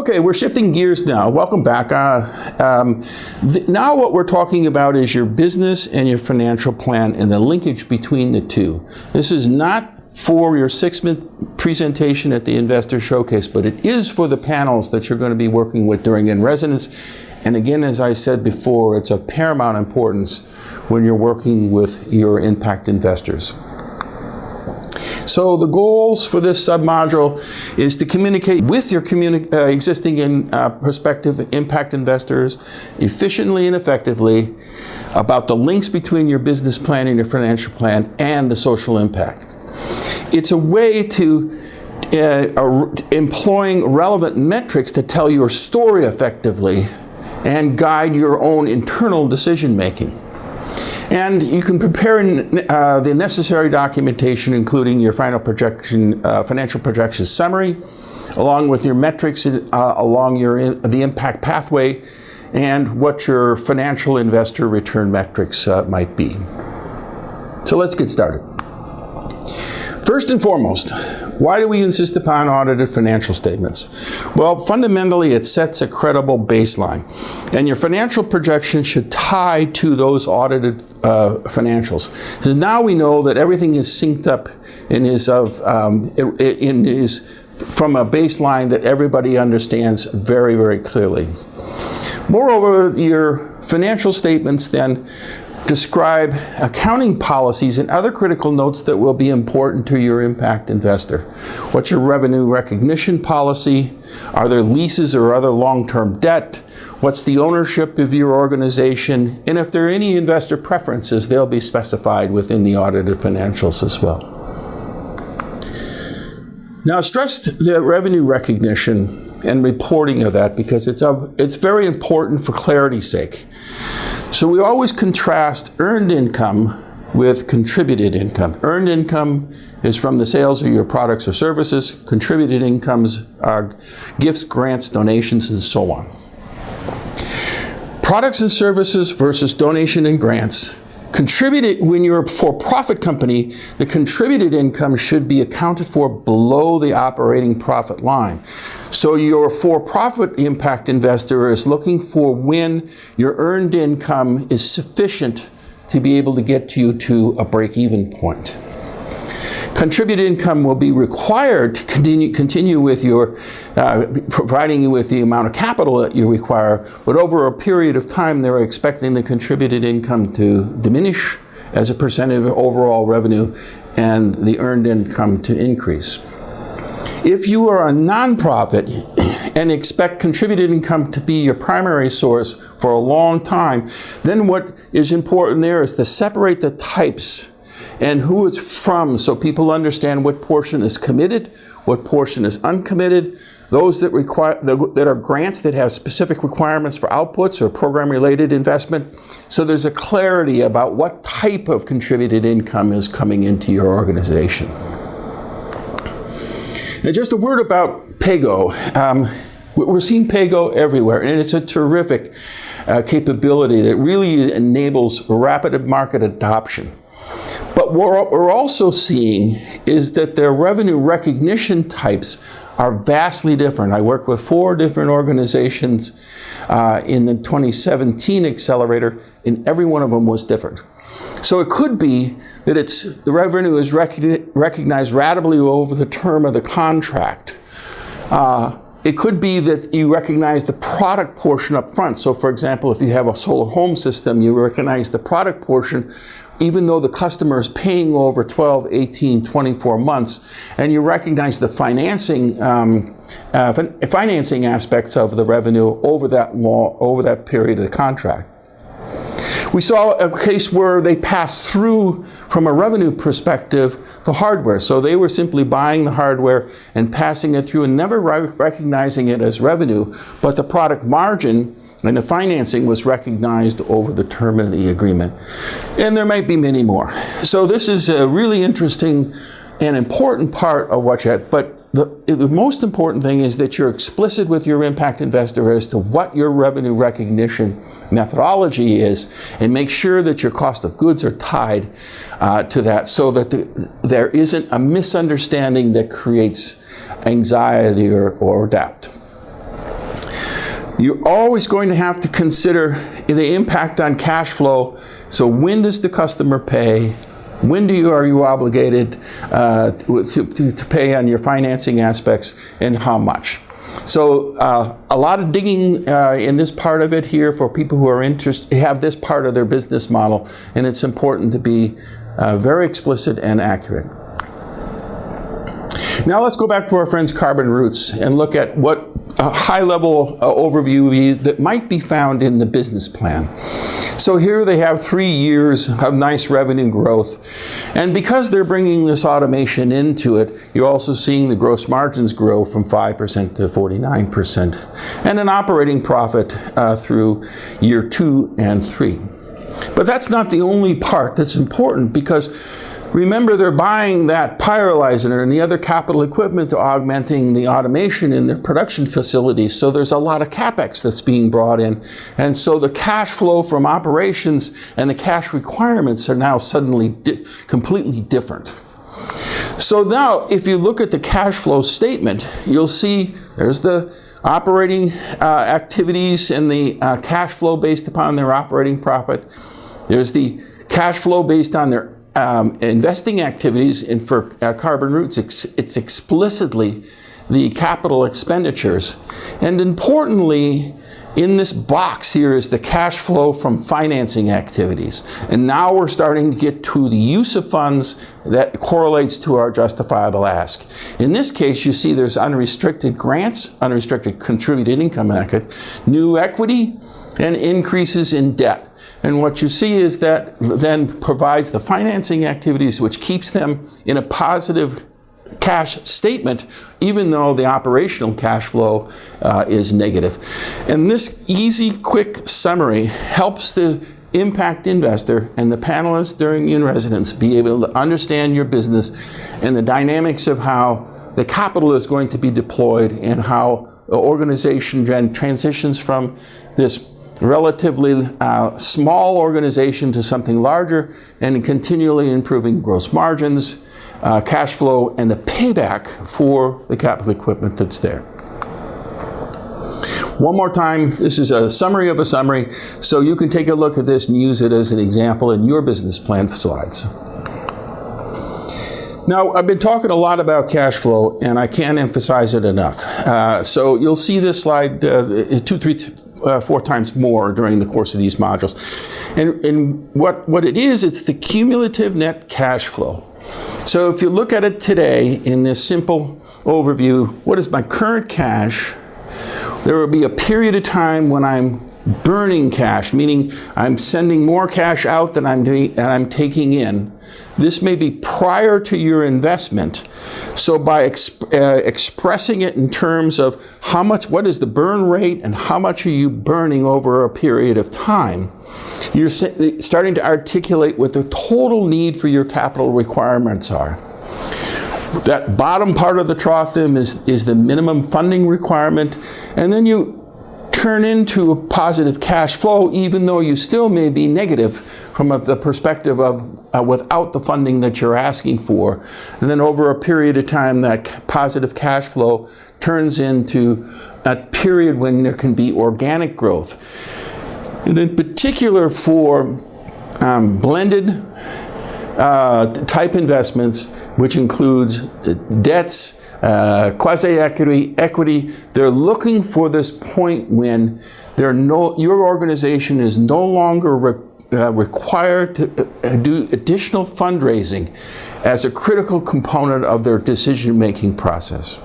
Okay, we're shifting gears now. Welcome back. Now what we're talking about is your business and your financial plan and the linkage between the two. This is not for your 6-minute presentation at the Investor Showcase, but it is for the panels that you're going to be working with during In Residence. And again, as I said before, it's of paramount importance when you're working with your impact investors. So the goals for this submodule is to communicate with your existing and prospective impact investors efficiently and effectively about the links between your business plan and your financial plan and the social impact. It's a way to employing relevant metrics to tell your story effectively and guide your own internal decision making. And you can prepare the necessary documentation, including your final financial projection summary, along with your metrics along the impact pathway, and what your financial investor return metrics might be. So let's get started. First and foremost, why do we insist upon audited financial statements? Well, fundamentally, it sets a credible baseline, and your financial projection should tie to those audited financials. So now we know that everything is synced up and is from a baseline that everybody understands very, very clearly. Moreover, your financial statements then describe accounting policies and other critical notes that will be important to your impact investor. What's your revenue recognition policy? Are there leases or other long-term debt? What's the ownership of your organization? And if there are any investor preferences, they'll be specified within the audited financials as well. Now, stress the revenue recognition and reporting of that because it's very important for clarity's sake. So we always contrast earned income with contributed income. Earned income is from the sales of your products or services. Contributed incomes are gifts, grants, donations, and so on. Products and services versus donation and grants. Contributed, when you're a for-profit company, the contributed income should be accounted for below the operating profit line. So your for-profit impact investor is looking for when your earned income is sufficient to be able to get you to a break-even point. Contributed income will be required to continue with your providing you with the amount of capital that you require, but over a period of time they're expecting the contributed income to diminish as a percentage of overall revenue and the earned income to increase. If you are a nonprofit and expect contributed income to be your primary source for a long time, then what is important there is to separate the types and who it's from so people understand what portion is committed, what portion is uncommitted, those that are grants that have specific requirements for outputs or program-related investment. So there's a clarity about what type of contributed income is coming into your organization. Now, just a word about PAYGO. We're seeing PAYGO everywhere, and it's a terrific capability that really enables rapid market adoption. But what we're also seeing is that their revenue recognition types are vastly different. I worked with 4 different organizations in the 2017 accelerator, and every one of them was different. So it could be that the revenue is recognized ratably over the term of the contract. It could be that you recognize the product portion up front. So for example, if you have a solar home system, you recognize the product portion even though the customer is paying over 12, 18, 24 months, and you recognize the financing aspects of the revenue over that period of the contract. We saw a case where they passed through, from a revenue perspective, the hardware. So they were simply buying the hardware and passing it through and never recognizing it as revenue, but the product margin and the financing was recognized over the term of the agreement. And there might be many more. So this is a really interesting and important part of what you had. But the most important thing is that you're explicit with your impact investor as to what your revenue recognition methodology is, and make sure that your cost of goods are tied to that, so that there isn't a misunderstanding that creates anxiety or doubt. You're always going to have to consider the impact on cash flow. So when does the customer pay? When are you obligated to pay on your financing aspects, and how much? So a lot of digging in this part of it here for people who are interested, have this part of their business model, and it's important to be very explicit and accurate. Now let's go back to our friends Carbon Roots and look at what a high-level overview that might be found in the business plan. So here they have 3 years of nice revenue growth. And because they're bringing this automation into it, you're also seeing the gross margins grow from 5% to 49%, and an operating profit through year 2 and 3. But that's not the only part that's important, because remember, they're buying that pyrolyzer and the other capital equipment to augmenting the automation in their production facilities. So there's a lot of CapEx that's being brought in. And so the cash flow from operations and the cash requirements are now suddenly completely different. So now, if you look at the cash flow statement, you'll see there's the operating activities and the cash flow based upon their operating profit. There's the cash flow based on their investing activities, and for Carbon Roots, it's explicitly the capital expenditures. And importantly, in this box here is the cash flow from financing activities. And now we're starting to get to the use of funds that correlates to our justifiable ask. In this case, you see there's unrestricted grants, unrestricted contributed income, new equity, and increases in debt. And what you see is that then provides the financing activities, which keeps them in a positive cash statement, even though the operational cash flow is negative. And this easy, quick summary helps the impact investor and the panelists during in-residence be able to understand your business and the dynamics of how the capital is going to be deployed and how the organization transitions from this relatively small organization to something larger, and continually improving gross margins, cash flow, and the payback for the capital equipment that's there. One more time, this is a summary of a summary, so you can take a look at this and use it as an example in your business plan slides. Now, I've been talking a lot about cash flow, and I can't emphasize it enough. So you'll see this slide 4 times more during the course of these modules. And what it is, it's the cumulative net cash flow. So if you look at it today in this simple overview, what is my current cash? There will be a period of time when I'm burning cash, meaning I'm sending more cash out than I'm taking in. This may be prior to your investment. So by expressing it in terms of what is the burn rate and how much are you burning over a period of time, you're starting to articulate what the total need for your capital requirements are. That bottom part of the trough is the minimum funding requirement, and then you turn into a positive cash flow, even though you still may be negative from the perspective of without the funding that you're asking for. And then over a period of time, that positive cash flow turns into a period when there can be organic growth. And in particular for blended type investments, which includes debts, quasi-equity, equity, they're looking for this point when your organization is no longer required to do additional fundraising as a critical component of their decision-making process.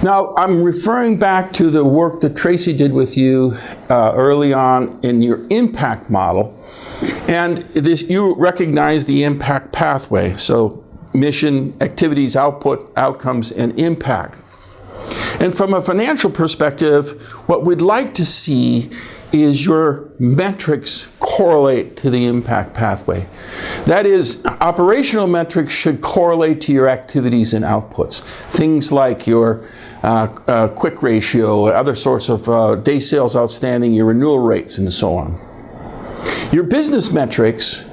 Now, I'm referring back to the work that Tracy did with you early on in your impact model. And you recognize the impact pathway. So mission, activities, output, outcomes, and impact. And from a financial perspective, what we'd like to see is your metrics correlate to the impact pathway. That is, operational metrics should correlate to your activities and outputs. Things like your quick ratio, other sorts of day sales outstanding, your renewal rates, and so on. Your business metrics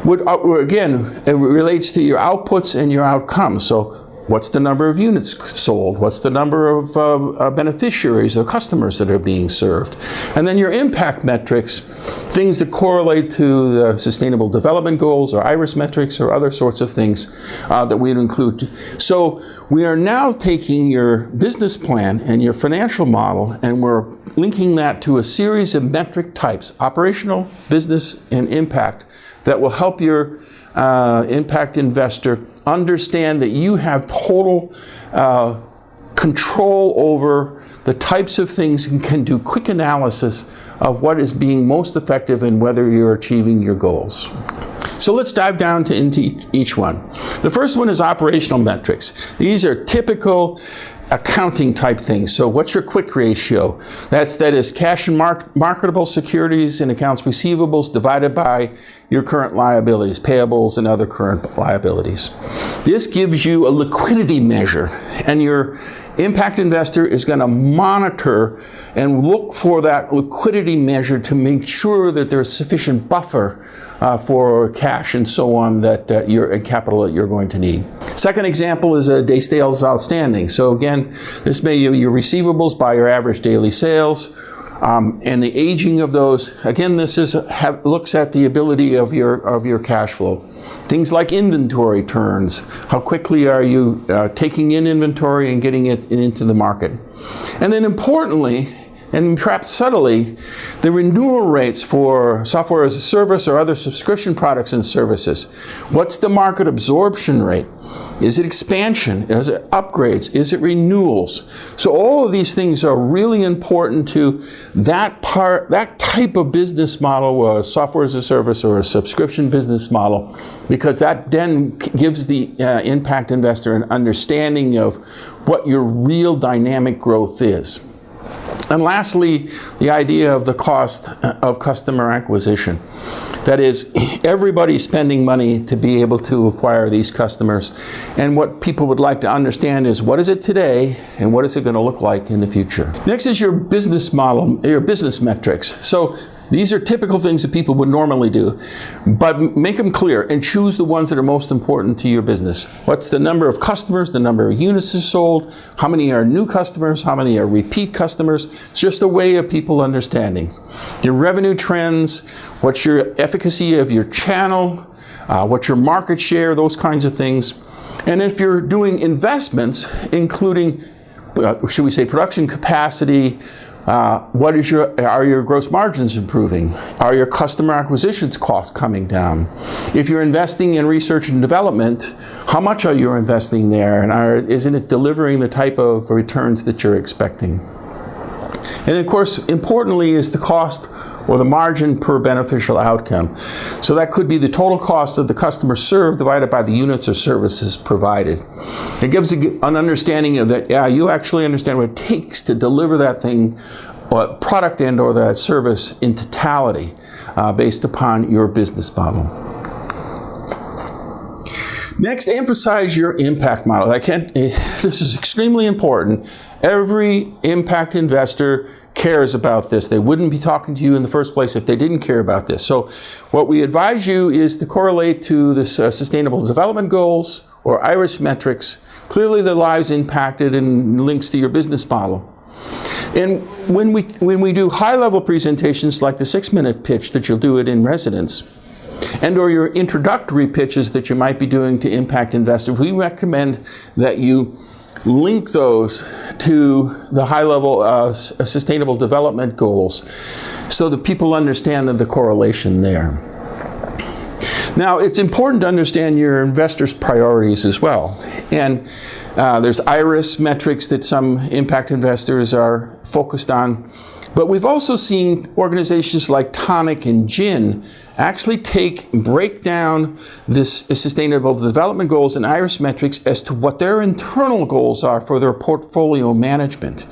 would, again, it relates to your outputs and your outcomes. So What's the number of units sold? What's the number of beneficiaries or customers that are being served? And then your impact metrics, things that correlate to the Sustainable Development Goals or IRIS metrics or other sorts of things that we'd include. So we are now taking your business plan and your financial model, and we're linking that to a series of metric types, operational, business, and impact, that will help your impact investor understand that you have total control over the types of things and can do quick analysis of what is being most effective and whether you're achieving your goals. So let's dive down into each one. The first one is operational metrics. These are typical accounting type things. So what's your quick ratio? That is cash and marketable securities and accounts receivables divided by your current liabilities, payables and other current liabilities. This gives you a liquidity measure, and your impact investor is going to monitor and look for that liquidity measure to make sure that there's sufficient buffer for cash and so on that you're capital that you're going to need. Second example is a day sales outstanding. So again, this may be your receivables by your average daily sales, and the aging of those. Again, this is looks at the ability of your cash flow. Things like inventory turns. How quickly are you taking in inventory and getting it into the market? And then importantly, and perhaps subtly, the renewal rates for software as a service or other subscription products and services. What's the market absorption rate? Is it expansion? Is it upgrades? Is it renewals? So all of these things are really important to that type of business model, software as a service or a subscription business model, because that then gives the impact investor an understanding of what your real dynamic growth is. And lastly, the idea of the cost of customer acquisition. That is, everybody's spending money to be able to acquire these customers. And what people would like to understand is, what is it today and what is it going to look like in the future? Next is your business model, your business metrics. So these are typical things that people would normally do, but make them clear and choose the ones that are most important to your business. What's the number of customers, the number of units is sold, how many are new customers, how many are repeat customers. It's just a way of people understanding. Your revenue trends, what's your efficacy of your channel, what's your market share, those kinds of things. And if you're doing investments, including, should we say, production capacity, are your gross margins improving? Are your customer acquisition costs coming down? If you're investing in research and development, how much are you investing there? And isn't it delivering the type of returns that you're expecting? And of course, importantly, is the cost or the margin per beneficial outcome. So that could be the total cost of the customer served divided by the units or services provided. It gives an understanding of that, yeah, you actually understand what it takes to deliver that thing, or product and or that service in totality based upon your business model. Next, emphasize your impact model. This is extremely important. Every impact investor cares about this. They wouldn't be talking to you in the first place if they didn't care about this. So what we advise you is to correlate to the Sustainable Development Goals or IRIS metrics, clearly the lives impacted and links to your business model. And when we do high-level presentations like the 6-minute pitch that you'll do it in residence, and or your introductory pitches that you might be doing to impact investors, we recommend that you link those to the high-level Sustainable Development Goals so that people understand the correlation there. Now, it's important to understand your investors' priorities as well. And there's IRIS metrics that some impact investors are focused on. But we've also seen organizations like Tonic and Gin actually break down this Sustainable Development Goals and IRIS metrics as to what their internal goals are for their portfolio management.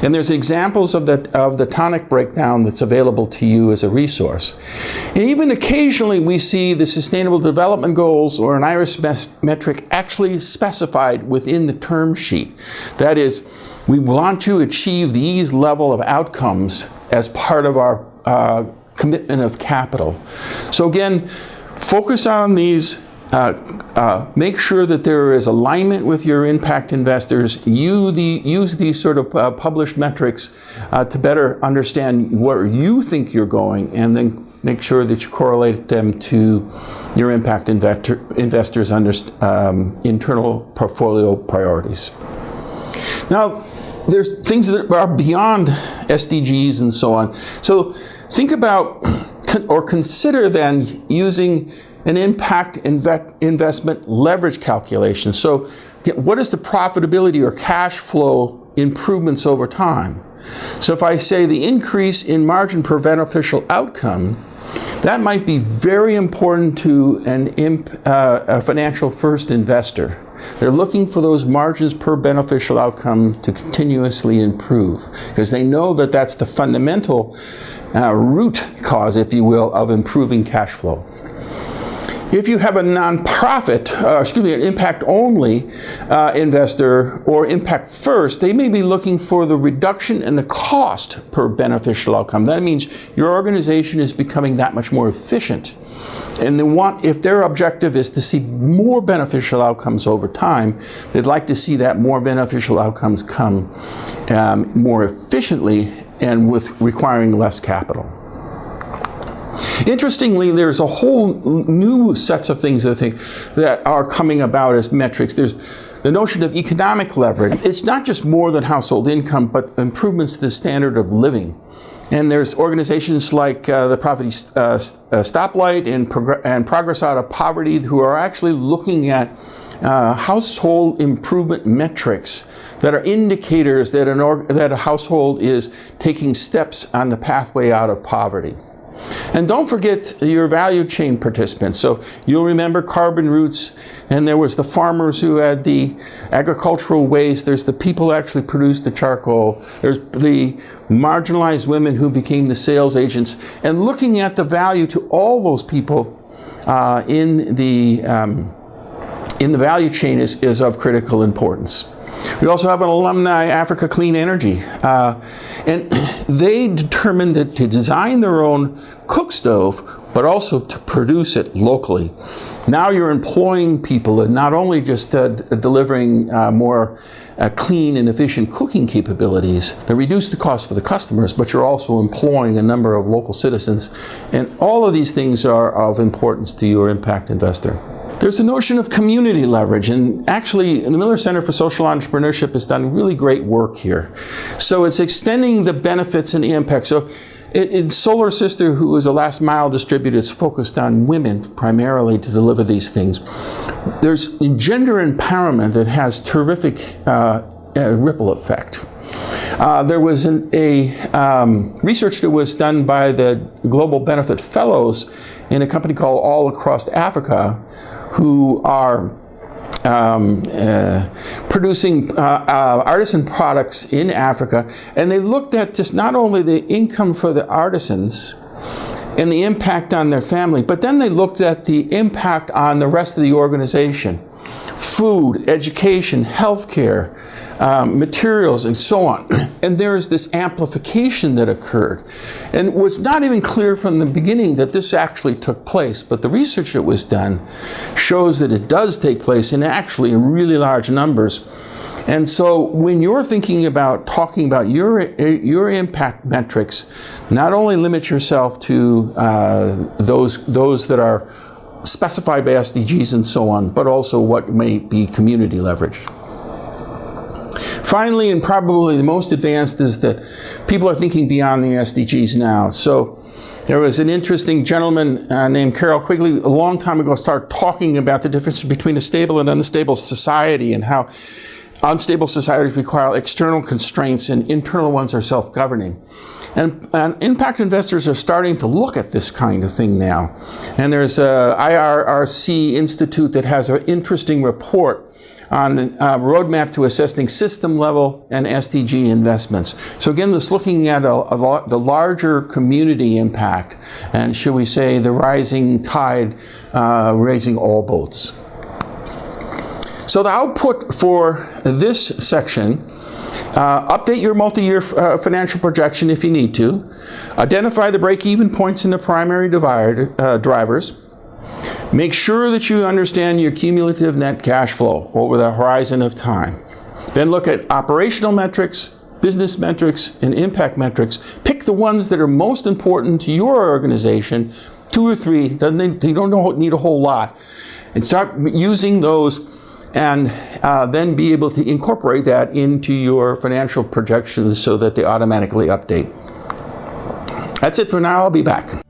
And there's examples of the Tonic breakdown that's available to you as a resource. And even occasionally we see the Sustainable Development Goals or an IRIS metric actually specified within the term sheet. That is, we want to achieve these level of outcomes as part of our commitment of capital. So again, focus on these make sure that there is alignment with your impact investors. Use these sort of published metrics to better understand where you think you're going, and then make sure that you correlate them to your impact investors' internal portfolio priorities. Now, there's things that are beyond SDGs and so on. So think about or consider then using an impact investment leverage calculation. So what is the profitability or cash flow improvements over time? So if I say the increase in margin per beneficial outcome, that might be very important to a financial first investor. They're looking for those margins per beneficial outcome to continuously improve, because they know that that's the fundamental root cause, if you will, of improving cash flow. If you have a nonprofit, an impact-only investor or impact first, they may be looking for the reduction in the cost per beneficial outcome. That means your organization is becoming that much more efficient. And they want, if their objective is to see more beneficial outcomes over time, they'd like to see that more beneficial outcomes come more efficiently and with requiring less capital. Interestingly, there's a whole new sets of things that are coming about as metrics. There's the notion of economic leverage. It's not just more than household income, but improvements to the standard of living. And there's organizations like the Poverty Stoplight and Progress Out of Poverty who are actually looking at household improvement metrics that are indicators that that a household is taking steps on the pathway out of poverty. And don't forget your value chain participants. So you'll remember carbon roots, and there was the farmers who had the agricultural waste. There's the people who actually produced the charcoal. There's the marginalized women who became the sales agents. And looking at the value to all those people in the value chain is of critical importance. We also have an alumni, Africa Clean Energy, and they determined that to design their own cook stove, but also to produce it locally. Now you're employing people and not only just delivering more clean and efficient cooking capabilities that reduce the cost for the customers, but you're also employing a number of local citizens. And all of these things are of importance to your impact investor. There's the notion of community leverage, and actually the Miller Center for Social Entrepreneurship has done really great work here. So it's extending the benefits and the impact. So in Solar Sister, who is a last mile distributor, is focused on women primarily to deliver these things. There's gender empowerment that has terrific ripple effect. There was research that was done by the Global Benefit Fellows in a company called All Across Africa, who are producing artisan products in Africa. And they looked at just not only the income for the artisans and the impact on their family, but then they looked at the impact on the rest of the organization. Food, education, healthcare, materials, and so on. And there's this amplification that occurred. And it was not even clear from the beginning that this actually took place, but the research that was done shows that it does take place, and actually in really large numbers. And so when you're thinking about talking about your impact metrics, not only limit yourself to those that are specified by SDGs and so on, but also what may be community leverage. Finally, and probably the most advanced, is that people are thinking beyond the SDGs now. So there was an interesting gentleman named Carroll Quigley a long time ago started talking about the difference between a stable and unstable society, and how unstable societies require external constraints and internal ones are self-governing. And impact investors are starting to look at this kind of thing now. And there's a IRRC Institute that has an interesting report on a roadmap to assessing system level and SDG investments. So again, this looking at the larger community impact, and should we say the rising tide raising all boats. So the output for this section: update your multi-year financial projection if you need to. Identify the break-even points in the primary drivers. Make sure that you understand your cumulative net cash flow over the horizon of time. Then look at operational metrics, business metrics, and impact metrics. Pick the ones that are most important to your organization, 2 or 3, you don't need a whole lot, and start using those, and then be able to incorporate that into your financial projections so that they automatically update. That's it for now. I'll be back.